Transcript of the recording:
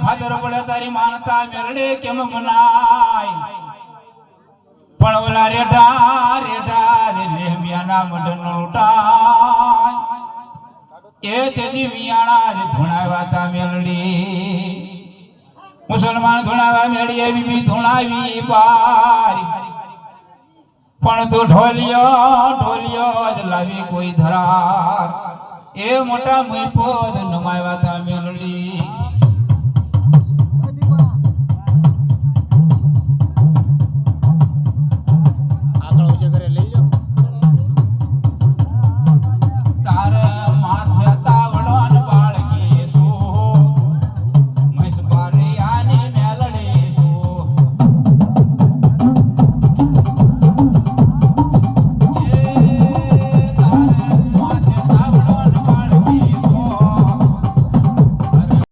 ખાતર પડે તારી માનતા મેરડે કેમ મનાય પણ ઓલા રેઠા લેમિયાના મઢન લૂટાય એ તેજી મિયાણા જ ધુણાવ્યા તા મેલડી મુસલમાન ધુણાવા મેળી એ બીબી ધુણાવી પારી પણ તું ઢોલિયો જ લાવી કોઈ ધરાર એ મોટા મુઈપોદ નમાવ્યા તા મેલ